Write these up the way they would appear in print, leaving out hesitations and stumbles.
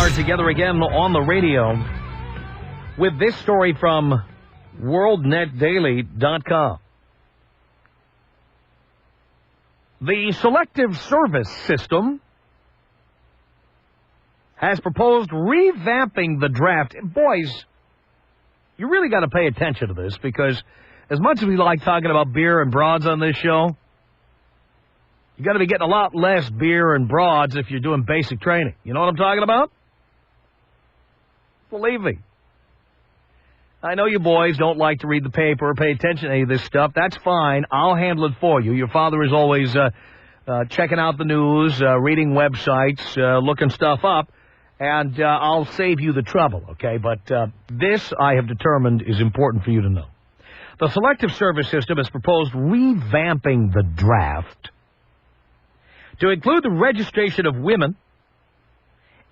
are together again on the radio with this story from WorldNetDaily.com. The Selective Service System has proposed revamping the draft. Boys, you really got to pay attention to this, because as much as we like talking about beer and broads on this show, you got to be getting a lot less beer and broads if you're doing basic training. You know what I'm talking about? Believe me. I know you boys don't like to read the paper or pay attention to any of this stuff. That's fine. I'll handle it for you. Your father is always checking out the news, reading websites, looking stuff up, and I'll save you the trouble, okay? But this, I have determined, is important for you to know. The Selective Service System has proposed revamping the draft to include the registration of women,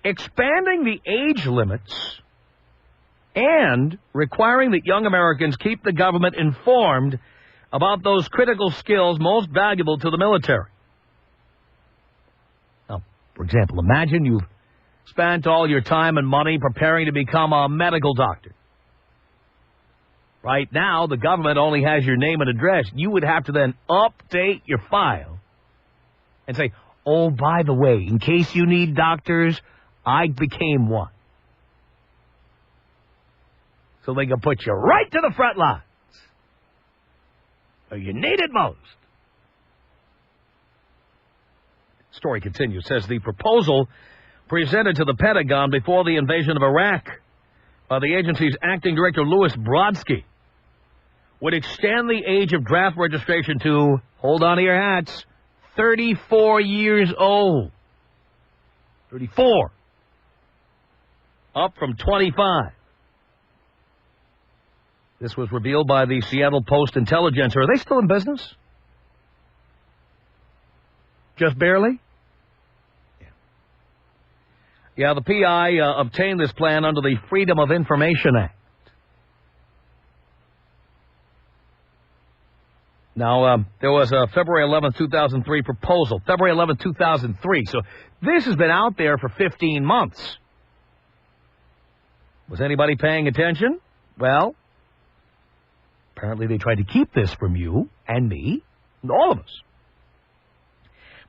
expanding the age limits, and requiring that young Americans keep the government informed about those critical skills most valuable to the military. Now, for example, imagine you've spent all your time and money preparing to become a medical doctor. Right now, the government only has your name and address. You would have to then update your file and say, oh, by the way, in case you need doctors, I became one. So they can put you right to the front lines, where you need it most. Story continues. Says the proposal presented to the Pentagon before the invasion of Iraq by the agency's acting director, Louis Brodsky, would extend the age of draft registration to, hold on to your hats, 34 years old. 34. Up from 25. This was revealed by the Seattle Post-Intelligencer. Are they still in business? Just barely? Yeah, the PI obtained this plan under the Freedom of Information Act. Now, there was a February 11, 2003 proposal. February 11, 2003. So this has been out there for 15 months. Was anybody paying attention? Well, apparently they tried to keep this from you and me and all of us.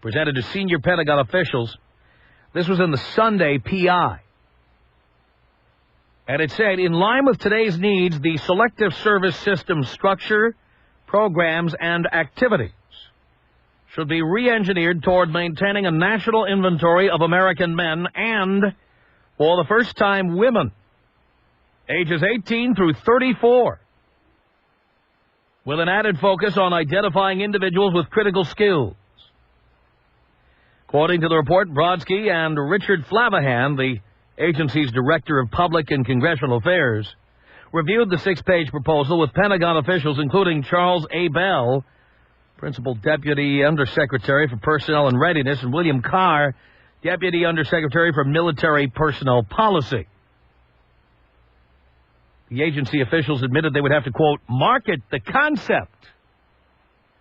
Presented to senior Pentagon officials. This was in the Sunday PI. And it said, in line with today's needs, the Selective Service System structure, programs, and activities should be re-engineered toward maintaining a national inventory of American men and, for the first time, women, ages 18 through 34, with an added focus on identifying individuals with critical skills. According to the report, Brodsky and Richard Flavahan, the agency's Director of Public and Congressional Affairs, reviewed the 6-page proposal with Pentagon officials, including Charles A. Bell, Principal Deputy Undersecretary for Personnel and Readiness, and William Carr, Deputy Undersecretary for Military Personnel Policy. The agency officials admitted they would have to, quote, market the concept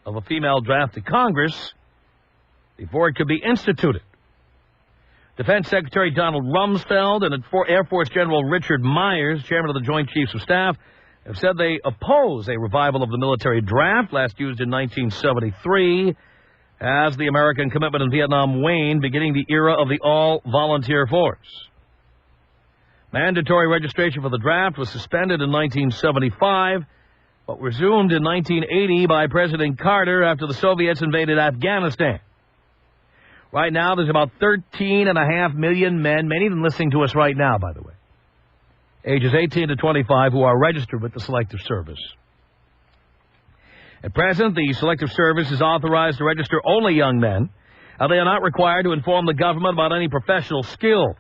of a female draft to Congress before it could be instituted. Defense Secretary Donald Rumsfeld and Air Force General Richard Myers, chairman of the Joint Chiefs of Staff, have said they oppose a revival of the military draft, last used in 1973, as the American commitment in Vietnam waned, beginning the era of the all-volunteer force. Mandatory registration for the draft was suspended in 1975, but resumed in 1980 by President Carter after the Soviets invaded Afghanistan. Right now, there's about 13.5 million men, many of them listening to us right now, by the way, ages 18 to 25, who are registered with the Selective Service. At present, the Selective Service is authorized to register only young men. They are not required to inform the government about any professional skills.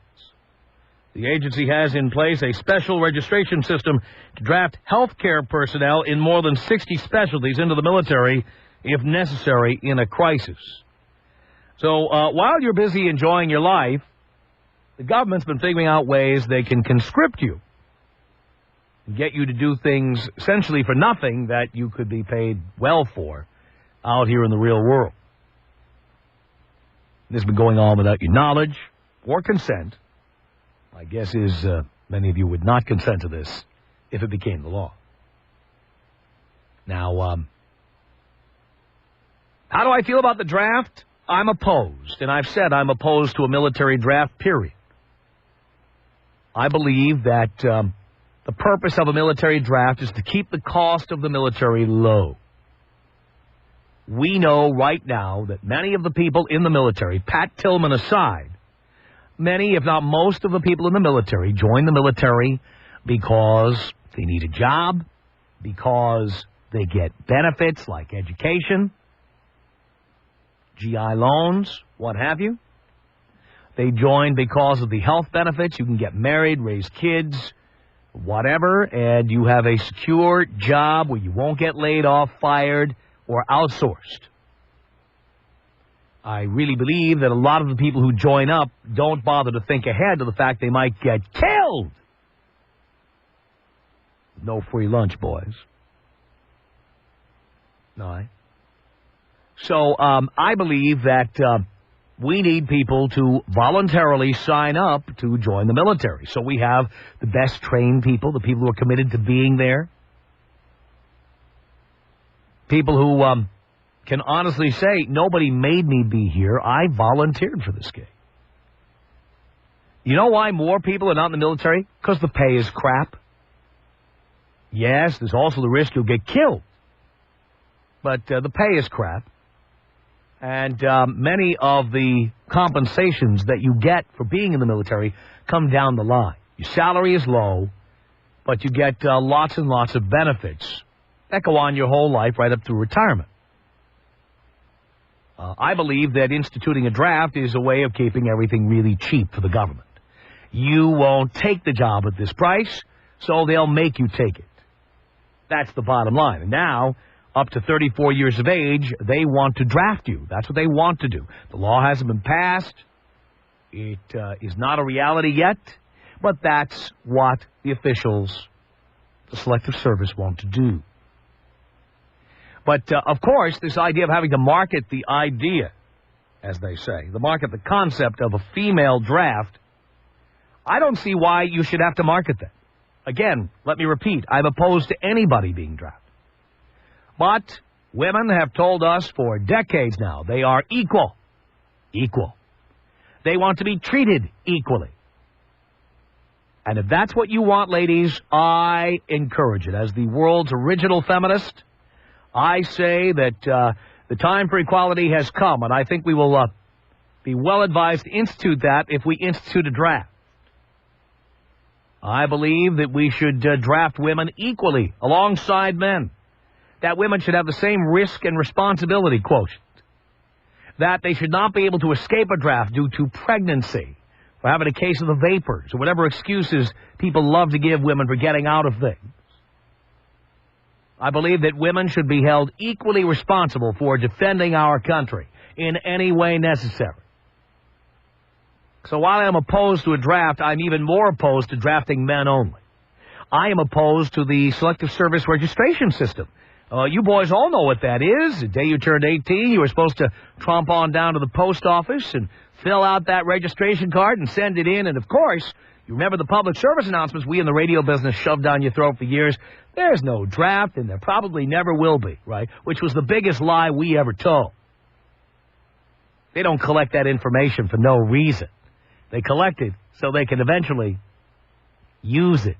The agency has in place a special registration system to draft health care personnel in more than 60 specialties into the military, if necessary, in a crisis. So while you're busy enjoying your life, the government's been figuring out ways they can conscript you and get you to do things essentially for nothing that you could be paid well for out here in the real world. This has been going on without your knowledge or consent My guess is many of you would not consent to this if it became the law. Now, how do I feel about the draft? I'm opposed, and I've said I'm opposed to a military draft, period. I believe that the purpose of a military draft is to keep the cost of the military low. We know right now that many of the people in the military, Pat Tillman aside, many, if not most of the people in the military join the military because they need a job, because they get benefits like education, GI loans, what have you. They join because of the health benefits. You can get married, raise kids, whatever, and you have a secure job where you won't get laid off, fired, or outsourced. I really believe that a lot of the people who join up don't bother to think ahead to the fact they might get killed. No free lunch, boys. All right. So I believe that we need people to voluntarily sign up to join the military. So we have the best trained people, the people who are committed to being there, people who can honestly say, nobody made me be here. I volunteered for this gig. You know why more people are not in the military? Because the pay is crap. Yes, there's also the risk you'll get killed. But the pay is crap. And many of the compensations that you get for being in the military come down the line. Your salary is low, but you get lots and lots of benefits that go on your whole life right up through retirement. I believe that instituting a draft is a way of keeping everything really cheap for the government. You won't take the job at this price, so they'll make you take it. That's the bottom line. And now, up to 34 years of age, they want to draft you. That's what they want to do. The law hasn't been passed. It is not a reality yet, but that's what the officials, the Selective Service, want to do. But, of course, this idea of having to market the idea, as they say, the concept of a female draft, I don't see why you should have to market that. Again, let me repeat, I'm opposed to anybody being drafted. But women have told us for decades now they are equal. Equal. They want to be treated equally. And if that's what you want, ladies, I encourage it. As the world's original feminist, I say that the time for equality has come, and I think we will be well advised to institute that if we institute a draft. I believe that we should draft women equally alongside men. That women should have the same risk and responsibility quotient. That they should not be able to escape a draft due to pregnancy, or having a case of the vapors, or whatever excuses people love to give women for getting out of things. I believe that women should be held equally responsible for defending our country in any way necessary. So while I'm opposed to a draft, I'm even more opposed to drafting men only. I am opposed to the Selective Service registration system. You boys all know what that is. The day you turned 18, you were supposed to tromp on down to the post office and fill out that registration card and send it in. And, of course, you remember the public service announcements we in the radio business shoved down your throat for years. There's no draft, and there probably never will be, right? Which was the biggest lie we ever told. They don't collect that information for no reason. They collect it so they can eventually use it.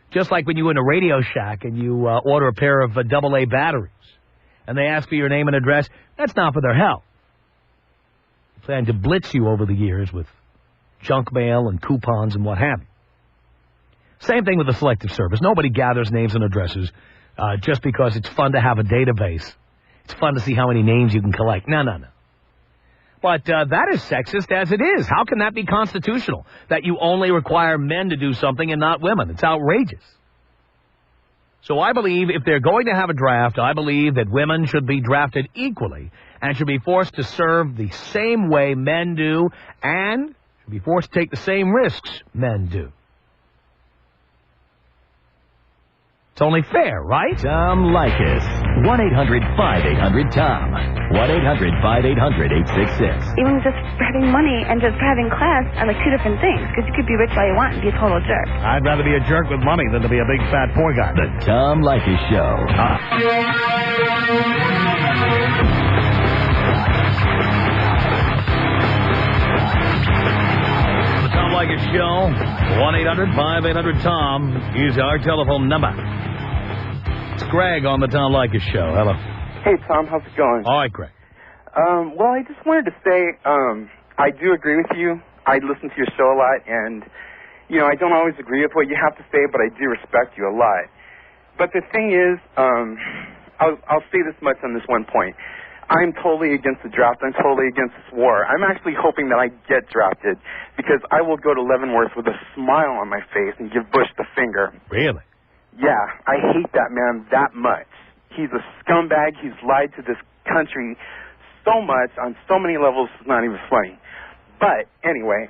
Just like when you go in a Radio Shack and you order a pair of AA batteries and they ask for your name and address, that's not for their health. They plan to blitz you over the years with junk mail and coupons and what have you. Same thing with the Selective Service. Nobody gathers names and addresses just because it's fun to have a database. It's fun to see how many names you can collect. No. But that is sexist as it is. How can that be constitutional? That you only require men to do something and not women. It's outrageous. So I believe if they're going to have a draft, I believe that women should be drafted equally and should be forced to serve the same way men do and should be forced to take the same risks men do. It's only fair, right? Leykis. 1-800-5800-TOM. 1-800-5800-866. Even just having money and just having class are like two different things, because you could be rich all you want and be a total jerk. I'd rather be a jerk with money than to be a big fat poor guy. The Tom Leykis Show. The Tom Leykis Show. 1-800-5800-TOM is our telephone number. It's Greg on the Tom Leykis Show. Hello. Hey, Tom. How's it going? All right, Greg. Well, I just wanted to say I do agree with you. I listen to your show a lot, and, you know, I don't always agree with what you have to say, but I do respect you a lot. But the thing is, I'll say this much on this one point. I'm totally against the draft. I'm totally against this war. I'm actually hoping that I get drafted, because I will go to Leavenworth with a smile on my face and give Bush the finger. Really? Yeah, I hate that man that much. He's a scumbag. He's lied to this country so much on so many levels, it's not even funny. But anyway,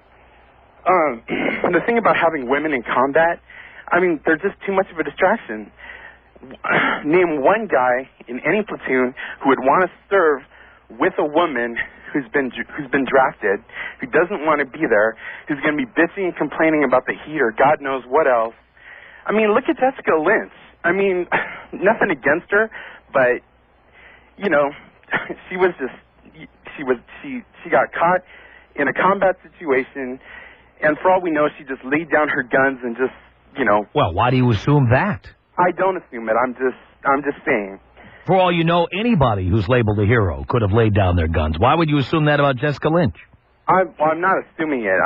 the thing about having women in combat, I mean, they're just too much of a distraction. Name one guy in any platoon who would want to serve with a woman who's been drafted, who doesn't want to be there, who's going to be bitching and complaining about the heat or God knows what else. I mean, look at Jessica Lynch. I mean, nothing against her, but, you know, she got caught in a combat situation, and for all we know, she just laid down her guns and just, you know. Well, why do you assume that? I don't assume it. I'm just saying. For all you know, anybody who's labeled a hero could have laid down their guns. Why would you assume that about Jessica Lynch? I'm not assuming it.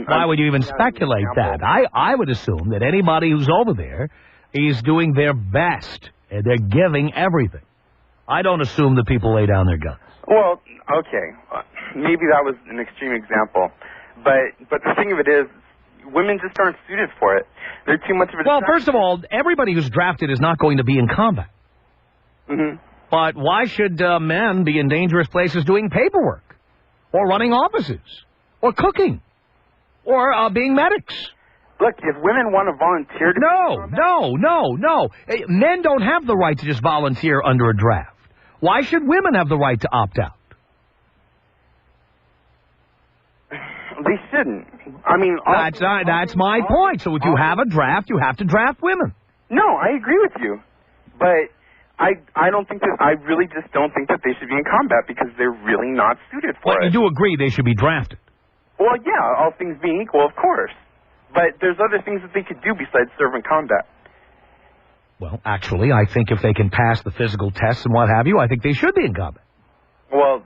Why would you even speculate that? I would assume that anybody who's over there is doing their best, and they're giving everything. I don't assume that people lay down their guns. Well, okay. Maybe that was an extreme example. But the thing of it is, women just aren't suited for it. They're too much of a distraction. Well, first of all, everybody who's drafted is not going to be in combat. Mm-hmm. But why should men be in dangerous places doing paperwork, or running offices, or cooking, or being medics? Look, if women want to volunteer to... No. Men don't have the right to just volunteer under a draft. Why should women have the right to opt out? They shouldn't. I mean... That's my point. So if you have a draft, you have to draft women. No, I agree with you. But I don't think that... I really just don't think that they should be in combat because they're really not suited for it. Well, you do agree they should be drafted? Well, yeah, all things being equal, of course. But there's other things that they could do besides serve in combat. Well, actually, I think if they can pass the physical tests and what have you, I think they should be in combat. Well,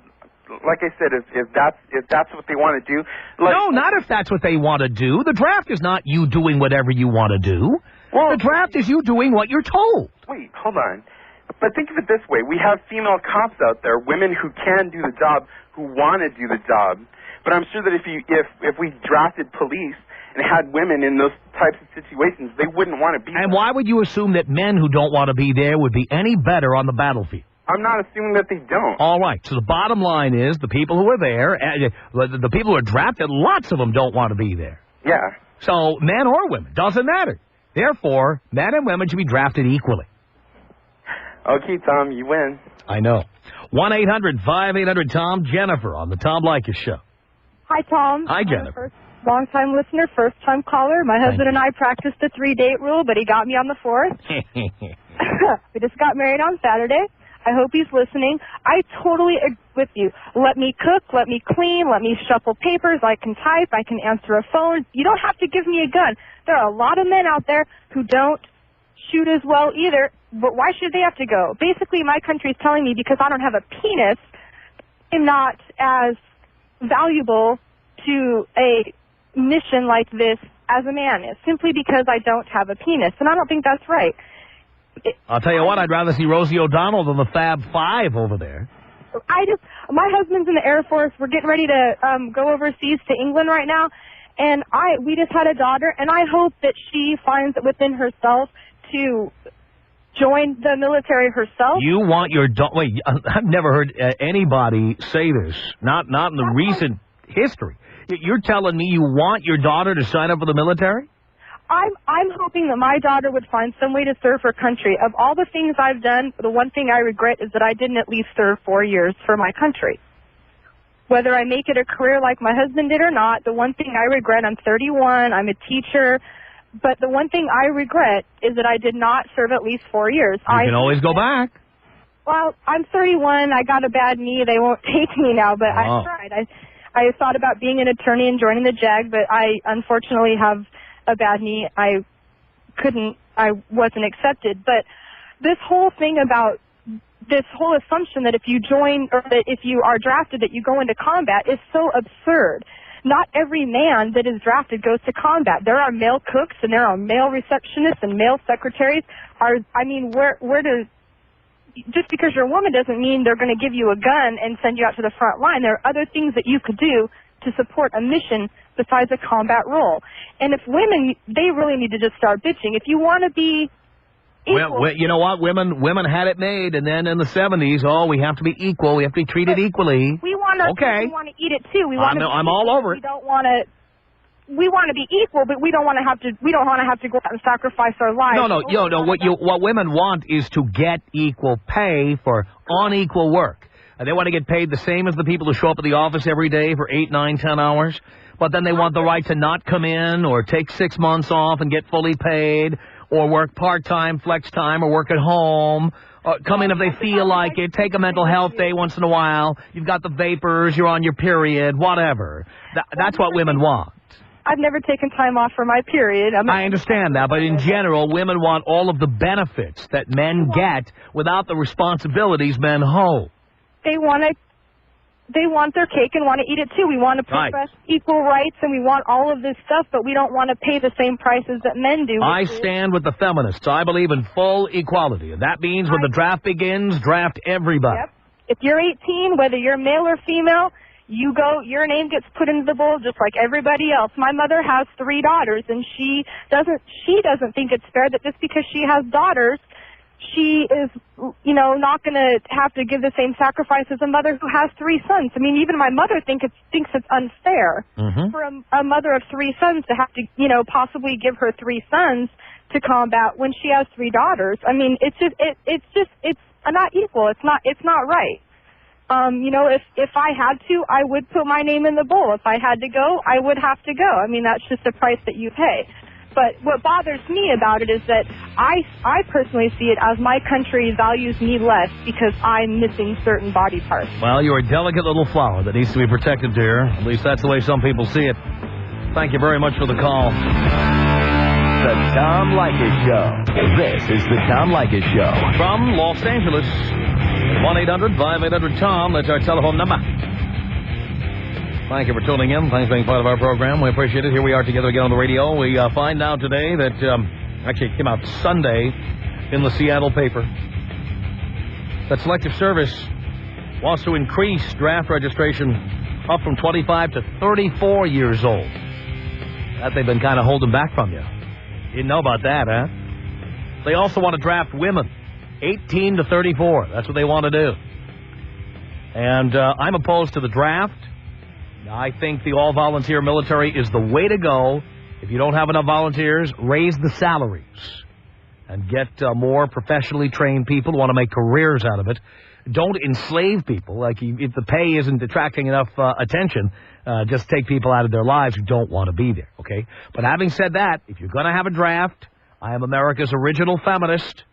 like I said, if that's what they want to do... No, not if that's what they want to do. The draft is not you doing whatever you want to do. Well, the draft is you doing what you're told. Wait, hold on. But think of it this way. We have female cops out there, women who can do the job, who want to do the job. But I'm sure that if we drafted police and had women in those types of situations, they wouldn't want to be there. And why would you assume that men who don't want to be there would be any better on the battlefield? I'm not assuming that they don't. All right. So the bottom line is the people who are there, the people who are drafted, lots of them don't want to be there. Yeah. So men or women, doesn't matter. Therefore, men and women should be drafted equally. Okay, Tom, you win. I know. 1-800-5800-TOM. Jennifer on the Tom Leykis Show. Hi, Tom. Hi, Jennifer. Long-time listener, first-time caller. My husband and I practiced the 3-date rule, but he got me on the 4th. We just got married on Saturday. I hope he's listening. I totally agree with you. Let me cook, let me clean, let me shuffle papers. I can type, I can answer a phone. You don't have to give me a gun. There are a lot of men out there who don't shoot as well either, but why should they have to go? Basically, my country is telling me because I don't have a penis, I'm not as valuable to a mission like this as a man is, simply because I don't have a penis, and I don't think that's right. I'll tell you what, I'd rather see Rosie O'Donnell than the Fab Five over there. My husband's in the Air Force. We're getting ready to go overseas to England right now, and we just had a daughter, and I hope that she finds it within herself to join the military herself. You want your daughter... Wait, I've never heard anybody say this, not in the recent history. You're telling me you want your daughter to sign up for the military? I'm hoping that my daughter would find some way to serve her country. Of all the things I've done, the one thing I regret is that I didn't at least serve 4 years for my country. Whether I make it a career like my husband did or not, the one thing I regret, I'm 31, I'm a teacher, but the one thing I regret is that I did not serve at least 4 years. You can always go back. Well, I'm 31, I got a bad knee, they won't take me now, but I tried. I thought about being an attorney and joining the JAG, but I unfortunately have a bad knee. I wasn't accepted. But this whole thing about this whole assumption that if you join or that if you are drafted that you go into combat is so absurd. Not every man that is drafted goes to combat. There are male cooks and there are male receptionists and male secretaries. Just because you're a woman doesn't mean they're going to give you a gun and send you out to the front line. There are other things that you could do to support a mission besides a combat role. And if women, they really need to just start bitching. If you want to be equal... Well, you know what? Women had it made, and then in the 70s, we have to be equal. We have to be treated equally. We want to eat it, too. I'm all over it. We want to be equal, but we don't want to have to. We don't want to have to go out and sacrifice our lives. No. What women want is to get equal pay for unequal work. They want to get paid the same as the people who show up at the office every day for 8, 9, 10 hours. But then they want the right to not come in or take 6 months off and get fully paid, or work part-time, flex time, or work at home. Come in if they feel like it. Take a mental health day once in a while. You've got the vapors. You're on your period. Whatever. That's what women want. I've never taken time off for my period. I understand that, but in general, women want all of the benefits that men get without the responsibilities men hold. They want their cake and want to eat it too. We want to profess equal rights and we want all of this stuff, but we don't want to pay the same prices that men do. I stand with the feminists. I believe in full equality, and that means when the draft begins, draft everybody. Yep. If you're 18, whether you're male or female, you go, your name gets put into the bowl just like everybody else. My mother has 3 daughters, and she doesn't think it's fair that just because she has daughters, she is, not going to have to give the same sacrifice as a mother who has 3 sons. I mean, even my mother thinks it's unfair for a mother of 3 sons to have to, possibly give her 3 sons to combat when she has 3 daughters. I mean, it's not equal. It's not right. If I had to, I would put my name in the bowl. If I had to go, I would have to go. I mean, that's just the price that you pay. But what bothers me about it is that I personally see it as my country values me less because I'm missing certain body parts. Well, you're a delicate little flower that needs to be protected, dear. At least that's the way some people see it. Thank you very much for the call. The Tom Leykis Show. This is the Tom Leykis Show. From Los Angeles, 1-800-5800-TOM. That's our telephone number. Thank you for tuning in. Thanks for being part of our program. We appreciate it. Here we are together again on the radio. We find out today that, actually it came out Sunday in the Seattle paper, that Selective Service wants to increase draft registration up from 25 to 34 years old. That they've been kind of holding back from you. Didn't know about that, huh? They also want to draft women, 18 to 34. That's what they want to do. And I'm opposed to the draft. I think the all-volunteer military is the way to go. If you don't have enough volunteers, raise the salaries and get more professionally trained people who want to make careers out of it. Don't enslave people. Like, if the pay isn't attracting enough attention, just take people out of their lives who don't want to be there, okay? But having said that, if you're going to have a draft, I am America's original feminist.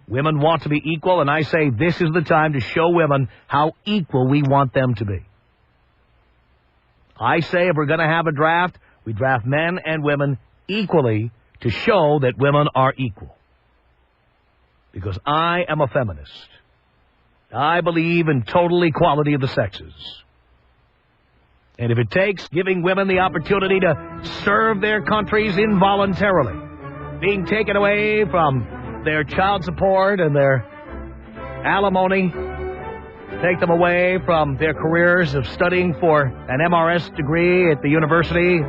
Women want to be equal, and I say this is the time to show women how equal we want them to be. I say if we're going to have a draft, we draft men and women equally to show that women are equal. Because I am a feminist. I believe in total equality of the sexes. And if it takes giving women the opportunity to serve their countries involuntarily, being taken away from their child support and their alimony, take them away from their careers of studying for an MRS degree at the university,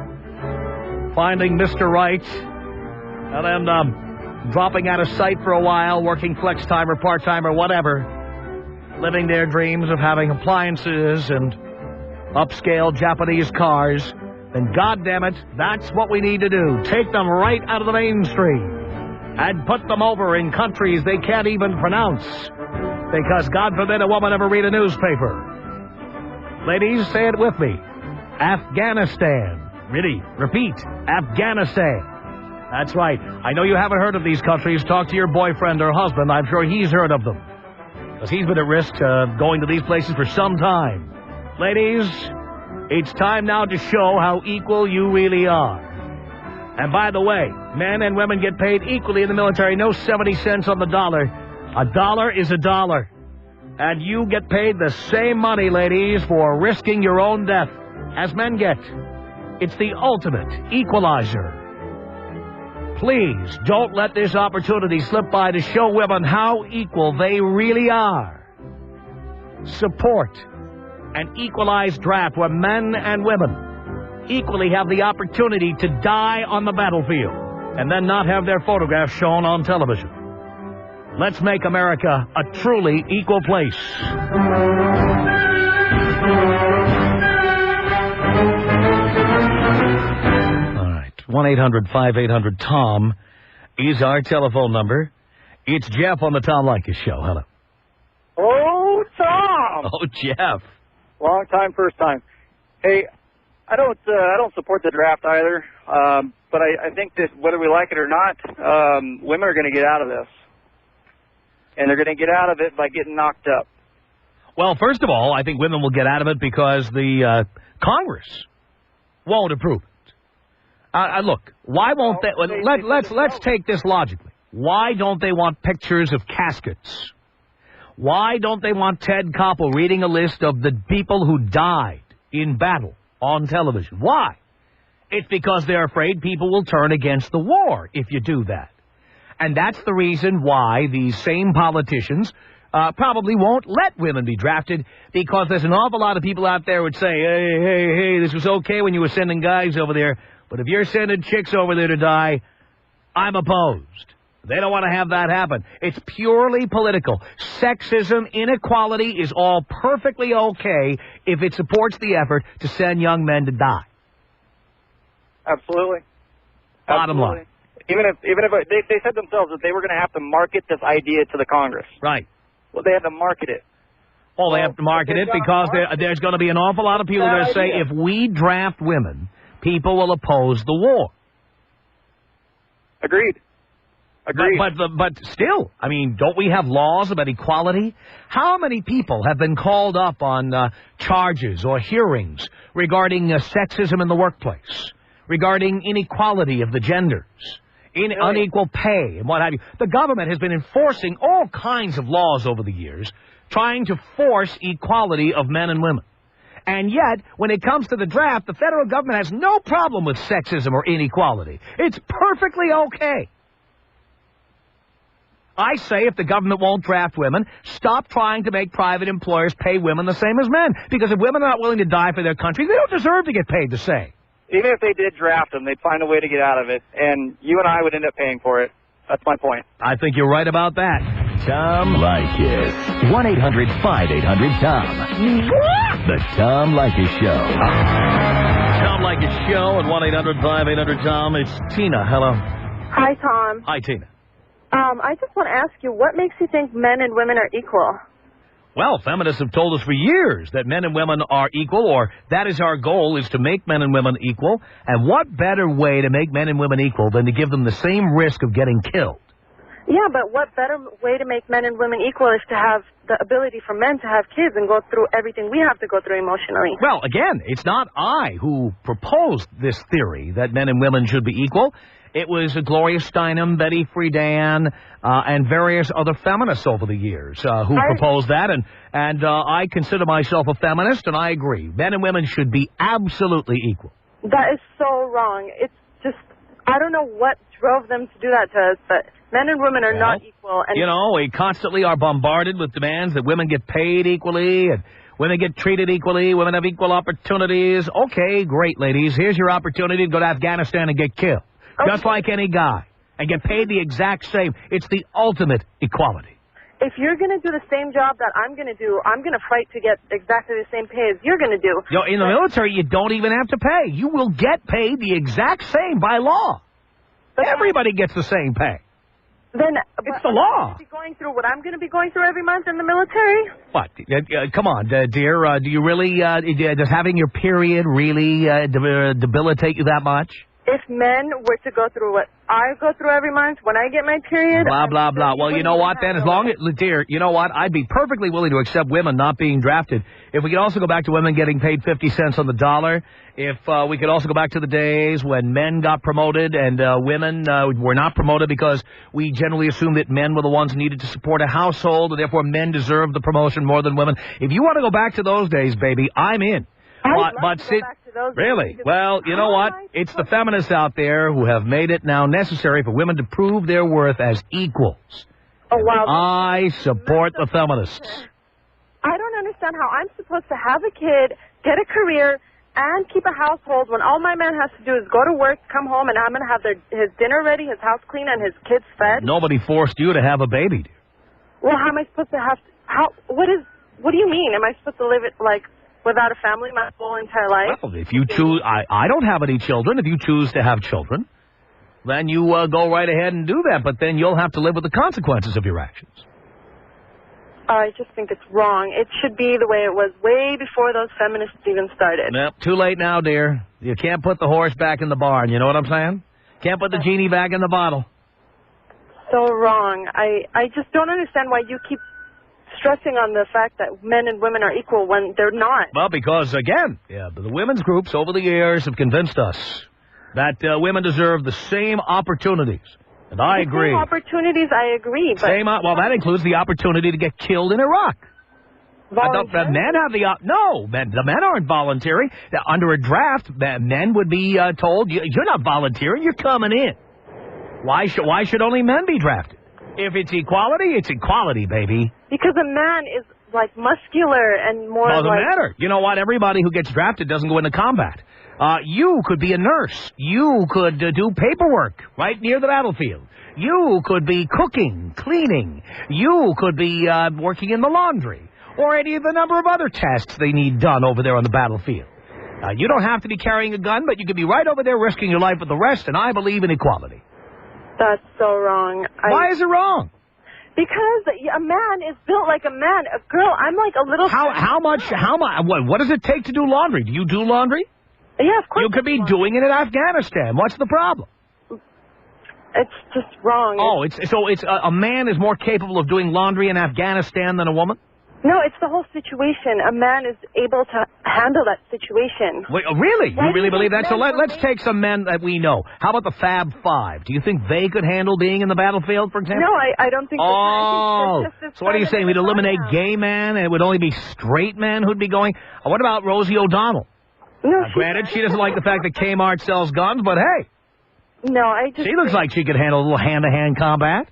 finding Mr. Right, and then dropping out of sight for a while, working flex time or part-time or whatever, living their dreams of having appliances and upscale Japanese cars, then goddammit, that's what we need to do. Take them right out of the mainstream and put them over in countries they can't even pronounce. Because God forbid a woman ever read a newspaper. Ladies, say it with me. Afghanistan. Really, repeat, Afghanistan. That's right. I know you haven't heard of these countries. Talk to your boyfriend or husband. I'm sure he's heard of them. Because he's been at risk going to these places for some time. Ladies, it's time now to show how equal you really are. And by the way, men and women get paid equally in the military. No 70 cents on the dollar. A dollar is a dollar. And you get paid the same money, ladies, for risking your own death as men get. It's the ultimate equalizer. Please don't let this opportunity slip by to show women how equal they really are. Support an equalized draft where men and women equally have the opportunity to die on the battlefield and then not have their photographs shown on television. Let's make America a truly equal place. All right. 1-800-5800-TOM is our telephone number. It's Jeff on the Tom Leykis Show. Hello. Oh, Tom! Oh, Jeff. Long time, first time. Hey, I don't support the draft either, but I think that whether we like it or not, women are going to get out of this. And they're going to get out of it by getting knocked up. Well, first of all, I think women will get out of it because the Congress won't approve it. Look, why won't they? Let's take this logically. Why don't they want pictures of caskets? Why don't they want Ted Koppel reading a list of the people who died in battle on television? Why? It's because they're afraid people will turn against the war if you do that. And that's the reason why these same politicians probably won't let women be drafted, because there's an awful lot of people out there who would say, hey, this was okay when you were sending guys over there, but if you're sending chicks over there to die, I'm opposed. They don't want to have that happen. It's purely political. Sexism, inequality is all perfectly okay if it supports the effort to send young men to die. Absolutely. Bottom line. Even if they said themselves that they were going to have to market this idea to the Congress. Right. Well, they had to market it. Well, they have to market it because there's going to be an awful lot of people that say if we draft women, people will oppose the war. Agreed. But still, I mean, don't we have laws about equality? How many people have been called up on charges or hearings regarding sexism in the workplace, regarding inequality of the genders, unequal pay, and what have you? The government has been enforcing all kinds of laws over the years, trying to force equality of men and women. And yet, when it comes to the draft, the federal government has no problem with sexism or inequality. It's perfectly okay. I say if the government won't draft women, stop trying to make private employers pay women the same as men. Because if women are not willing to die for their country, they don't deserve to get paid the same. Even if they did draft them, they'd find a way to get out of it, and you and I would end up paying for it. That's my point. I think you're right about that. Tom Leykis. 1-800-5800-TOM. The Tom Leykis Show. Tom Leykis Show at 1-800-5800-TOM. It's Tina. Hello. Hi, Tom. Hi, Tina. I just want to ask you, what makes you think men and women are equal? Well, feminists have told us for years that men and women are equal, or that is our goal, is to make men and women equal. And what better way to make men and women equal than to give them the same risk of getting killed? Yeah, but what better way to make men and women equal is to have the ability for men to have kids and go through everything we have to go through emotionally. Well, again, it's not I who proposed this theory that men and women should be equal. It was Gloria Steinem, Betty Friedan, and various other feminists over the years who proposed that. And I consider myself a feminist, and I agree. Men and women should be absolutely equal. That is so wrong. It's just, I don't know what drove them to do that to us, but men and women are not equal. And you know, we constantly are bombarded with demands that women get paid equally, and women get treated equally, women have equal opportunities. Okay, great, ladies. Here's your opportunity to go to Afghanistan and get killed. Just like any guy, and get paid the exact same. It's the ultimate equality. if you're going to do the same job that I'm going to do, I'm going to fight to get exactly the same pay as you're going to do. In the military, you don't even have to pay. You will get paid the exact same by law. Everybody gets the same pay. Then it's the law. Be going through what I'm going to be going through every month in the military? What? Come on, dear. Do you really, does having your period really debilitate you that much? If men were to go through what I go through every month when I get my period... Blah, blah, blah. Well, you know what, then? As long as... Dear, you know what? I'd be perfectly willing to accept women not being drafted. If we could also go back to women getting paid 50 cents on the dollar, if we could also go back to the days when men got promoted and women were not promoted because we generally assumed that men were the ones who needed to support a household, and therefore men deserved the promotion more than women. If you want to go back to those days, baby, I'm in. Really? Well, you know what? It's the feminists out there who have made it now necessary for women to prove their worth as equals. Oh, wow. I support the feminists. I don't understand how I'm supposed to have a kid, get a career, and keep a household when all my man has to do is go to work, come home, and I'm going to have his dinner ready, his house clean, and his kids fed. Nobody forced you to have a baby, dear. Well, how am I supposed to have... What do you mean? Am I supposed to live it, like... without a family my whole entire life? Well, if you choose... I don't have any children. If you choose to have children, then you go right ahead and do that. But then you'll have to live with the consequences of your actions. I just think it's wrong. It should be the way it was way before those feminists even started. Nope, too late now, dear. You can't put the horse back in the barn. You know what I'm saying? Can't put the genie back in the bottle. So wrong. I just don't understand why you keep... stressing on the fact that men and women are equal when they're not. Well, because, again, the women's groups over the years have convinced us that women deserve the same opportunities. And I agree. Same opportunities, I agree. But well, that includes the opportunity to get killed in Iraq. The men have the men aren't volunteering. Under a draft, men would be told, you're not volunteering, you're coming in. Why should only men be drafted? If it's equality, it's equality, baby. Because a man is, like, muscular and more doesn't matter. You know what? Everybody who gets drafted doesn't go into combat. You could be a nurse. You could do paperwork right near the battlefield. You could be cooking, cleaning. You could be working in the laundry. Or any of the number of other tasks they need done over there on the battlefield. You don't have to be carrying a gun, but you could be right over there risking your life with the rest, and I believe in equality. That's so wrong. Why is it wrong? Because a man is built like a man. A girl, I'm like a little... How much, what does it take to do laundry? Do you do laundry? Yeah, of course. You could be doing it in Afghanistan. What's the problem? It's just wrong. Oh, it's a man is more capable of doing laundry in Afghanistan than a woman? No, it's the whole situation. A man is able to handle that situation. Wait, really? You really believe that? So let's take some men that we know. How about the Fab Five? Do you think they could handle being in the battlefield, for example? No, I don't think so what are you saying? We'd eliminate gay men and it would only be straight men who'd be going? What about Rosie O'Donnell? No, granted, she doesn't like the fact that Kmart sells guns, but hey. No, She looks like she could handle a little hand-to-hand combat.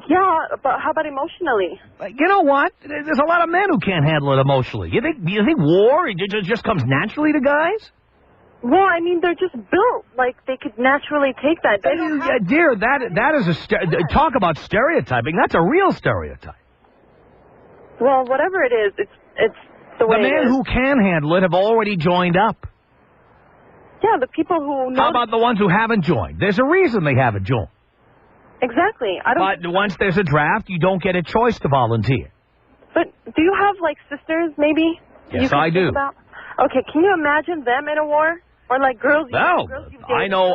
Yeah, but how about emotionally? You know what? There's a lot of men who can't handle it emotionally. You think war just comes naturally to guys? Well, I mean, they're just built like they could naturally take that. Dear, that is talk about stereotyping. That's a real stereotype. Well, whatever it is, it's the way. The men who can handle it have already joined up. Yeah, the people who know. How about the ones who haven't joined? There's a reason they haven't joined. Exactly. But once there's a draft, you don't get a choice to volunteer. But do you have, like, sisters, maybe? Yes, I do. Okay, can you imagine them in a war? Or, like, girls... No,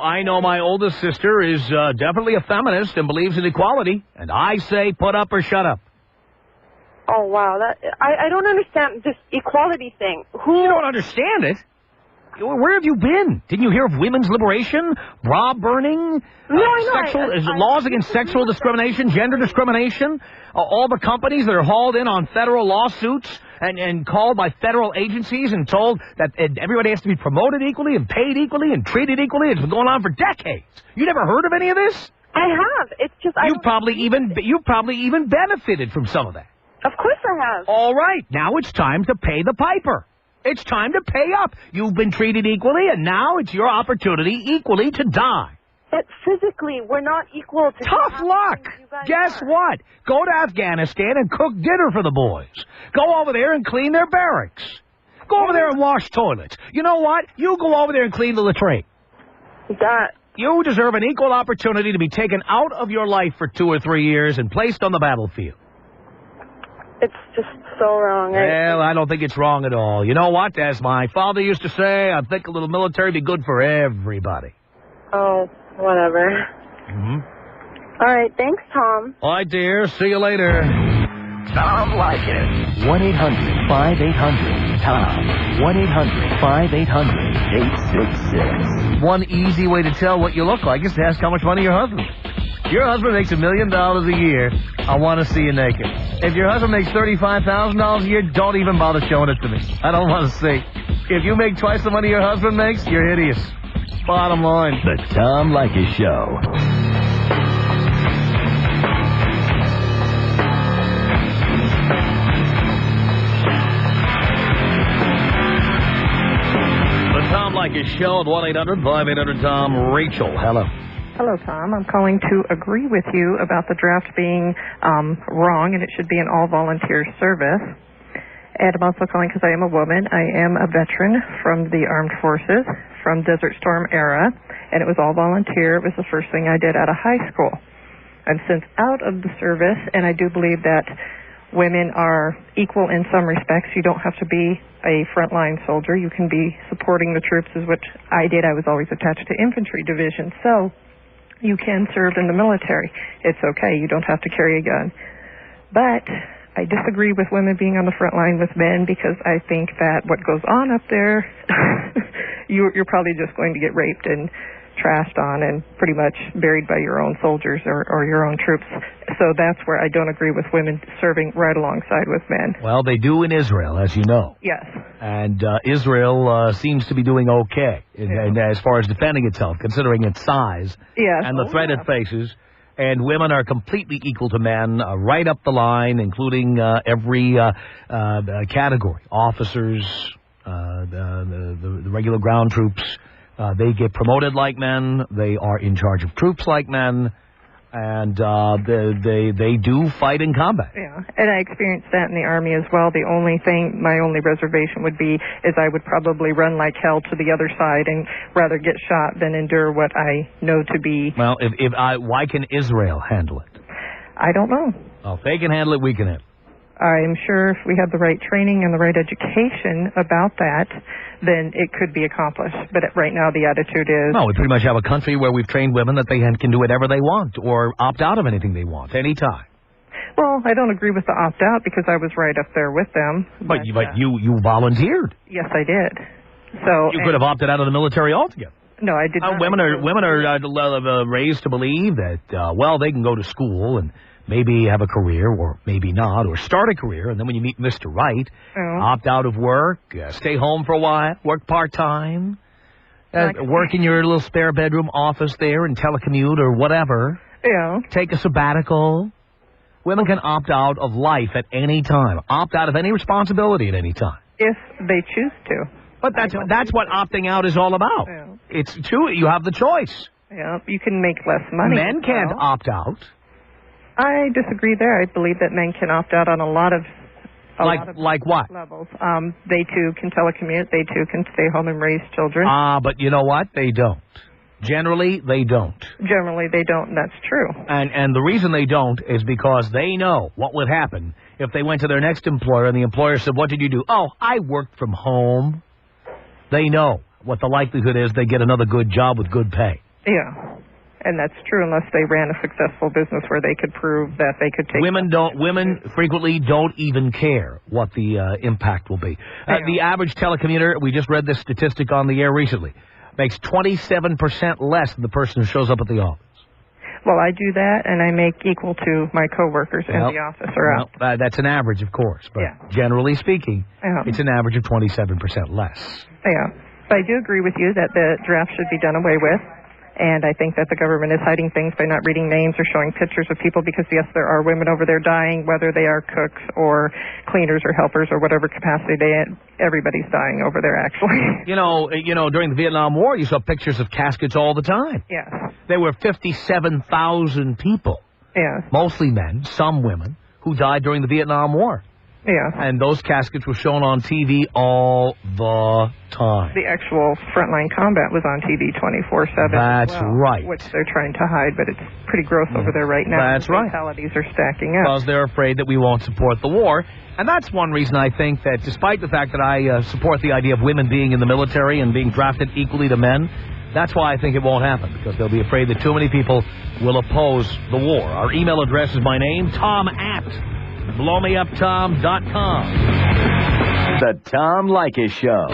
I know my oldest sister is definitely a feminist and believes in equality. And I say put up or shut up. Oh, wow. I don't understand this equality thing. You don't understand it? Where have you been? Didn't you hear of women's liberation, bra burning, laws against sexual discrimination, gender discrimination? All the companies that are hauled in on federal lawsuits and called by federal agencies and told that everybody has to be promoted equally and paid equally and treated equally. It's been going on for decades. You never heard of any of this? I have. It's just you've probably even benefited from some of that. Of course I have. All right, now it's time to pay the piper. It's time to pay up. You've been treated equally, and now it's your opportunity equally to die. But physically, we're not equal to... Tough luck. Guess what? Go to Afghanistan and cook dinner for the boys. Go over there and clean their barracks. Go over there and wash toilets. You know what? You go over there and clean the latrine. You deserve an equal opportunity to be taken out of your life for 2 or 3 years and placed on the battlefield. It's just so wrong. Well, I don't think it's wrong at all. You know what? As my father used to say, I think a little military would be good for everybody. Oh, whatever. All right, thanks, Tom. All right, dear. See you later. Tom Leykis. 1-800-5800-TOM. 1-800-5800-866. One easy way to tell what you look like is to ask how much money your husband makes. If your husband makes $1 million a year, I want to see you naked. If your husband makes $35,000 a year, don't even bother showing it to me. I don't want to see. If you make twice the money your husband makes, you're hideous. Bottom line. The Tom Leykis Show. The Tom Leykis Show at 1-800-5800-TOM. Rachel, hello. Hello, Tom. I'm calling to agree with you about the draft being wrong, and it should be an all-volunteer service. And I'm also calling because I am a woman. I am a veteran from the Armed Forces, from Desert Storm era, and it was all volunteer. It was the first thing I did out of high school. I'm since out of the service, and I do believe that women are equal in some respects. You don't have to be a frontline soldier. You can be supporting the troops, is what I did. I was always attached to infantry division, so you can serve in the military. It's okay. You don't have to carry a gun. But I disagree with women being on the front line with men, because I think that what goes on up there, you're probably just going to get raped and trashed on and pretty much buried by your own soldiers or your own troops. So that's where I don't agree with women serving right alongside with men. Well, they do in Israel, as you know. Yes. And Israel seems to be doing okay and as far as defending itself, considering its size and the threat it faces. And women are completely equal to men, right up the line, including every category. Officers, the regular ground troops, they get promoted like men. They are in charge of troops like men. And they do fight in combat. Yeah, and I experienced that in the Army as well. The only thing, my only reservation would be, is I would probably run like hell to the other side and rather get shot than endure what I know to be... Well, why can Israel handle it? I don't know. Well, if they can handle it, we can handle it. I'm sure if we had the right training and the right education about that, then it could be accomplished. But right now the attitude is... No, we pretty much have a country where we've trained women that they can do whatever they want or opt out of anything they want, anytime. Well, I don't agree with the opt-out because I was right up there with them. But you volunteered. Yes, I did. So you could have opted out of the military altogether. No, I did not. Women are raised to believe that, they can go to school and maybe have a career, or maybe not, or start a career, and then when you meet Mr. Right, opt out of work, stay home for a while, work part-time, work in your little spare bedroom office there and telecommute or whatever. Yeah. Take a sabbatical. Women can opt out of life at any time, opt out of any responsibility at any time. If they choose to. But that's what opting out is all about. Yeah. It's true. You have the choice. Yeah, you can make less money. Men can't opt out. I disagree there. I believe that men can opt out on a lot of like what? Levels. They too can telecommute. They too can stay home and raise children. But you know what? They don't. Generally, they don't. Generally, they don't, and that's true. And the reason they don't is because they know what would happen if they went to their next employer and the employer said, "What did you do?" "Oh, I worked from home." They know what the likelihood is they get another good job with good pay. Yeah. And that's true unless they ran a successful business where they could prove that they could take... Women frequently don't even care what the impact will be. The average telecommuter, we just read this statistic on the air recently, makes 27% less than the person who shows up at the office. Well, I do that, and I make equal to my coworkers in the office or out. That's an average, of course, but generally speaking, it's an average of 27% less. Yeah. But I do agree with you that the draft should be done away with. And I think that the government is hiding things by not reading names or showing pictures of people because, yes, there are women over there dying, whether they are cooks or cleaners or helpers or whatever capacity they in. Everybody's dying over there, actually. You know, during the Vietnam War, you saw pictures of caskets all the time. Yes. There were 57,000 people, Yes. mostly men, some women, who died during the Vietnam War. Yeah. And those caskets were shown on TV all the time. The actual frontline combat was on TV 24/7. That's right. Which they're trying to hide, but it's pretty gross over there right now. That's right. Fatalities are stacking up. Because they're afraid that we won't support the war. And that's one reason I think that despite the fact that I support the idea of women being in the military and being drafted equally to men, that's why I think it won't happen, because they'll be afraid that too many people will oppose the war. Our email address is my name, Tom@blowmeuptom.com. The Tom Leykis Show.